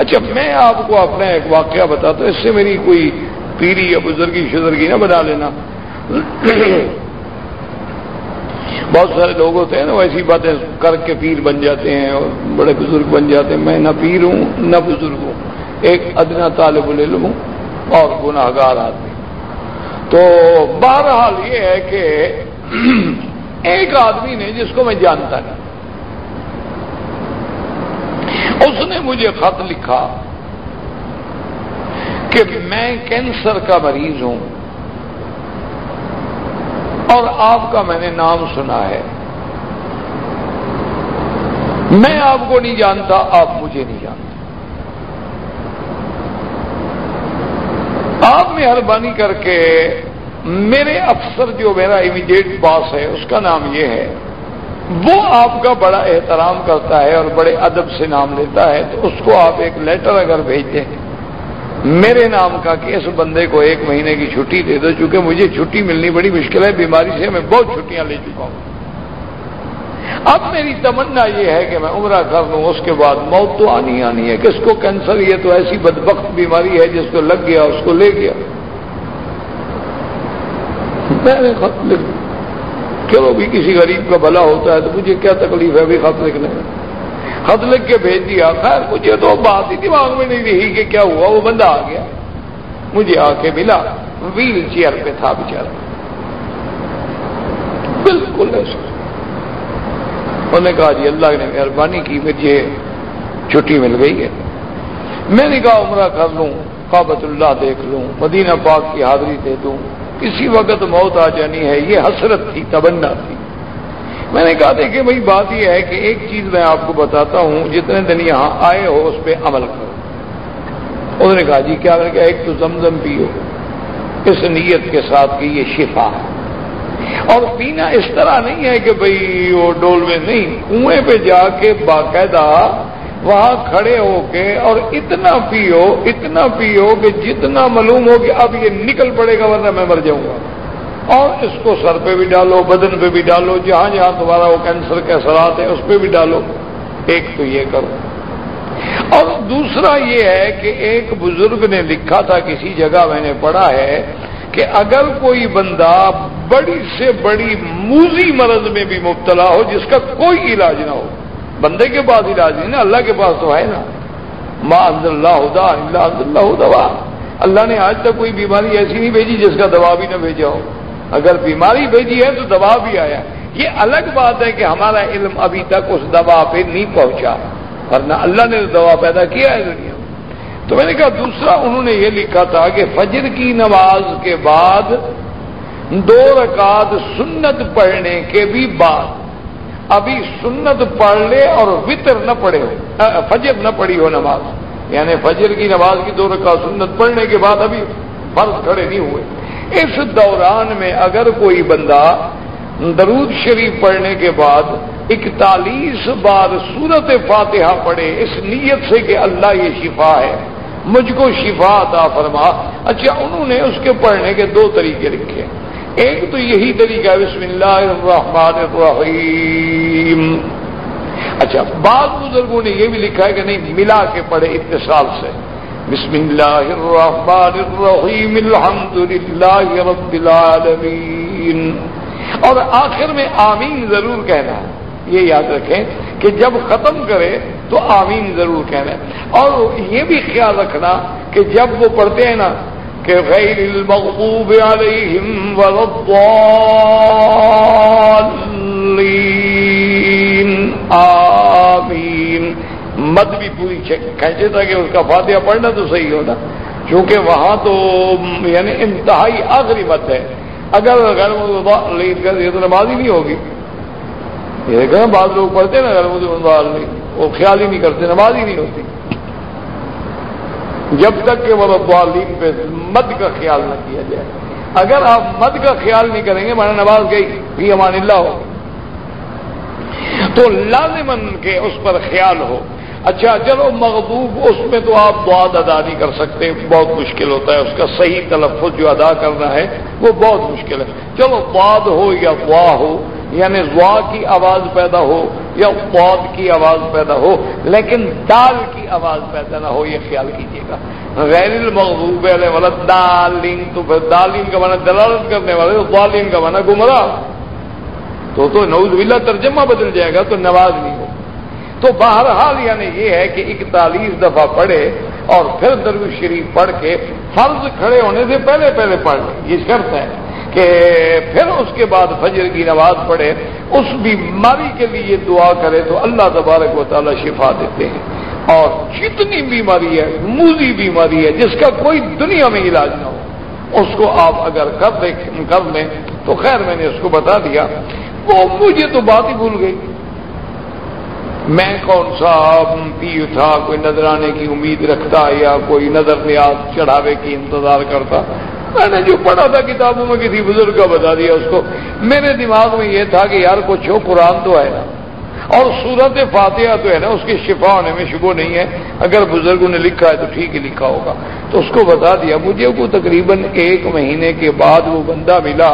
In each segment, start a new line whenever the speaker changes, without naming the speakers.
اچھا میں آپ کو اپنا ایک واقعہ بتاتا ہوں، اس سے میری کوئی پیری یا بزرگی شزرگی نہ بنا لینا۔ بہت سارے لوگ ہوتے ہیں نا ایسی باتیں کر کے پیر بن جاتے ہیں اور بڑے بزرگ بن جاتے ہیں۔ میں نہ پیر ہوں نہ بزرگ ہوں، ایک ادنا طالب العلم ہوں اور گناہگار آدمی۔ تو بہرحال یہ ہے کہ ایک آدمی نے جس کو میں جانتا نہیں، اس نے مجھے خط لکھا کہ میں کینسر کا مریض ہوں اور آپ کا میں نے نام سنا ہے، میں آپ کو نہیں جانتا، آپ مجھے نہیں جانتے، آپ مہربانی کر کے میرے افسر جو میرا امیڈیٹ باس ہے اس کا نام یہ ہے، وہ آپ کا بڑا احترام کرتا ہے اور بڑے ادب سے نام لیتا ہے، تو اس کو آپ ایک لیٹر اگر بھیج دیں میرے نام کا کہ اس بندے کو 1 مہینے کی چھٹی دے دو، چونکہ مجھے چھٹی ملنی بڑی مشکل ہے، بیماری سے میں بہت چھٹیاں لے چکا ہوں۔ اب میری تمنا یہ ہے کہ میں عمرہ کر لوں، اس کے بعد موت تو آنی ہے، کس کو کینسر، یہ تو ایسی بدبخت بیماری ہے جس کو لگ گیا اس کو لے گیا۔ میں نے خط لکھ، چلو بھی کسی غریب کا بھلا ہوتا ہے تو مجھے کیا تکلیف ہے بھی خط لکھنے میں، خط لکھ کے بھیج دیا۔ خیر مجھے تو بات ہی دماغ میں نہیں رہی کہ کیا ہوا، وہ بندہ آ گیا، مجھے آ کے ملا، ویل چیئر پہ تھا بیچارہ، بالکل ایسا۔ انہوں نے کہا جی اللہ نے مہربانی کی مجھے چھٹی مل گئی ہے۔ میں نے کہا عمرہ کر لوں، کعبۃ اللہ دیکھ لوں، مدینہ پاک کی حاضری دے دوں، کسی وقت موت آ جانی ہے، یہ حسرت تھی، تمنا تھی۔ میں نے کہا دیکھیں بھائی بات یہ ہے کہ ایک چیز میں آپ کو بتاتا ہوں، جتنے دن یہاں آئے ہو اس پہ عمل کرو۔ انہوں نے کہا جی کیا؟ میں نے کہا ایک تو زمزم پیو اس نیت کے ساتھ کہ یہ شفا ہے، اور پینا اس طرح نہیں ہے کہ بھئی وہ ڈول میں نہیں، کنویں پہ جا کے باقاعدہ وہاں کھڑے ہو کے اور اتنا پیو کہ جتنا معلوم ہو کہ اب یہ نکل پڑے گا ورنہ میں مر جاؤں گا، اور اس کو سر پہ بھی ڈالو، بدن پہ بھی ڈالو، جہاں جہاں تمہارا وہ کینسر کے اثرات ہیں اس پہ بھی ڈالو۔ ایک تو یہ کرو، اور دوسرا یہ ہے کہ ایک بزرگ نے لکھا تھا کسی جگہ، میں نے پڑھا ہے کہ اگر کوئی بندہ بڑی سے بڑی موذی مرض میں بھی مبتلا ہو جس کا کوئی علاج نہ ہو، بندے کے پاس علاج نہیں نا، اللہ کے پاس تو ہے نا، ما انزل اللہ داء الا انزل اللہ دواء، اللہ نے آج تک کوئی بیماری ایسی نہیں بھیجی جس کا دوا بھی نہ بھیجا ہو، اگر بیماری بھیجی ہے تو دوا بھی آیا۔ یہ الگ بات ہے کہ ہمارا علم ابھی تک اس دوا پہ نہیں پہنچا، ورنہ اللہ نے دوا پیدا کیا ہے دنیا میں۔ تو میں نے کہا دوسرا انہوں نے یہ لکھا تھا کہ فجر کی نماز کے بعد 2 رکعت سنت پڑھنے کے بھی بعد، ابھی سنت پڑھ لے اور وتر نہ پڑھے ہو، فجر نہ پڑھی ہو نماز، یعنی فجر کی نماز کی 2 رکعت سنت پڑھنے کے بعد ابھی فرض کھڑے نہیں ہوئے، اس دوران میں اگر کوئی بندہ درود شریف پڑھنے کے بعد 41 بار سورت فاتحہ پڑھے اس نیت سے کہ اللہ یہ شفا ہے، مجھ کو شفا عطا فرما۔ اچھا انہوں نے اس کے پڑھنے کے 2 طریقے لکھے، ایک تو یہی طریقہ ہے بسم اللہ الرحمن الرحیم۔ اچھا بعض بزرگوں نے یہ بھی لکھا ہے کہ نہیں ملا کے پڑھے اتصال سے، بسم اللہ الرحمن الرحیم الحمدللہ رب العالمین، اور آخر میں آمین ضرور کہنا ہے، یہ یاد رکھیں کہ جب ختم کرے تو آمین ضرور کہنا ہے، اور یہ بھی خیال رکھنا کہ جب وہ پڑھتے ہیں نا کہ غیر المغضوب علیہم ولا الضالین آمین، مد بھی پوری کھینچے تاکہ اس کا فاتحہ پڑھنا تو صحیح ہونا، چونکہ وہاں تو یعنی انتہائی آخری مد ہے، اگر غیر مضالین کا یہ تو نماز ہی نہیں ہوگی۔ یہ دیکھا بعض لوگ پڑھتے ہیں نا غیر مضالین، وہ خیال ہی نہیں کرتے، نماز ہی نہیں ہوتی جب تک کہ وہ مضالین پہ مد کا خیال نہ کیا جائے۔ اگر آپ مد کا خیال نہیں کریں گے مانا نماز گئی فی امان اللہ ہو، تو لازماً کہ اس پر خیال ہو۔ اچھا چلو مغضوب اس میں تو آپ ضاد ادا نہیں کر سکتے، بہت مشکل ہوتا ہے، اس کا صحیح تلفظ جو ادا کرنا ہے وہ بہت مشکل ہے، چلو ضاد ہو یا ضا ہو، یعنی ضا کی آواز پیدا ہو یا ضاد کی آواز پیدا ہو لیکن دال کی آواز پیدا نہ ہو، یہ خیال کیجیے گا۔ غیر المغضوب علیہم ولا الضالین، تو پھر دالین کا معنی دلالت کرنے والے، ضالین کا معنی گمراہ، تو نعوذ باللہ ترجمہ بدل جائے گا تو نواز نہیں ہو۔ تو بہرحال یعنی یہ ہے کہ 41 دفعہ پڑھے اور پھر درود شریف پڑھ کے فرض کھڑے ہونے سے پہلے پڑھ لیں، یہ شرط ہے کہ پھر اس کے بعد فجر کی نماز پڑھے، اس بیماری کے لیے دعا کرے تو اللہ تبارک و تعالی شفا دیتے ہیں۔ اور جتنی بیماری ہے، موذی بیماری ہے جس کا کوئی دنیا میں علاج نہ ہو، اس کو آپ اگر کر لیں تو خیر میں نے اس کو بتا دیا، وہ مجھے تو بات ہی بھول گئی، میں کون سا پیر تھا، کوئی نذرانے کی امید رکھتا یا کوئی نظر نیاز چڑھاوے کی انتظار کرتا، میں نے جو پڑھا تھا کتابوں میں کسی بزرگ کا بتا دیا اس کو، میرے دماغ میں یہ تھا کہ یار کچھ ہو، قرآن تو ہے نا اور سورت فاتحہ تو ہے نا، اس کے شفا ہونے میں شبہ نہیں ہے، اگر بزرگوں نے لکھا ہے تو ٹھیک ہی لکھا ہوگا، تو اس کو بتا دیا۔ مجھے وہ تقریباً 1 مہینے کے بعد وہ بندہ ملا،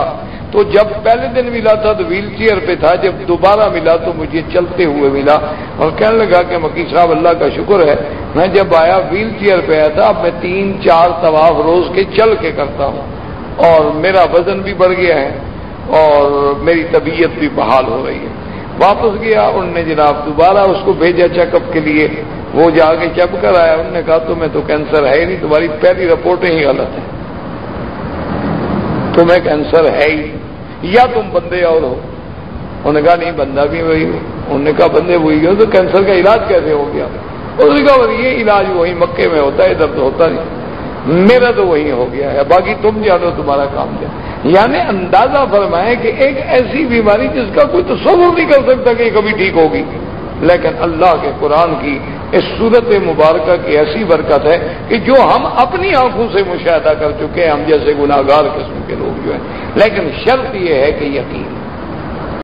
تو جب پہلے دن ملا تھا تو ویل چیئر پہ تھا، جب دوبارہ ملا تو مجھے چلتے ہوئے ملا اور کہنے لگا کہ مکی صاحب اللہ کا شکر ہے، میں جب آیا ویل چیئر پہ آیا تھا، اب میں 3-4 طواف روز کے چل کے کرتا ہوں اور میرا وزن بھی بڑھ گیا ہے اور میری طبیعت بھی بحال ہو رہی ہے۔ واپس گیا، انہوں نے جناب دوبارہ اس کو بھیجا چیک اپ کے لیے، وہ جا کے چیک کر آیا، انہوں نے کہا تمہیں تو کینسر ہے ہی نہیں، تمہاری پہلی رپورٹیں ہی غلط ہیں، تمہیں کینسر ہے ہی یا تم بندے اور ہو۔ انہوں نے کہا نہیں بندہ بھی وہی ہو، انہوں نے کہا بندے وہی ہو، تو کینسر کا علاج کیسے ہو گیا؟ اس نے کہا یہ علاج وہی مکے میں ہوتا ہے، ادھر تو ہوتا نہیں، میرا تو وہی ہو گیا ہے، باقی تم جانو تمہارا کام کیا۔ یعنی اندازہ فرمائے کہ ایک ایسی بیماری جس کا کوئی تصور نہیں کر سکتا کہ کبھی ٹھیک ہوگی، لیکن اللہ کے قرآن کی اس صورت مبارکہ کی ایسی برکت ہے کہ جو ہم اپنی آنکھوں سے مشاہدہ کر چکے ہیں، ہم جیسے گناہگار قسم کے لوگ جو ہیں، لیکن شرط یہ ہے کہ یقین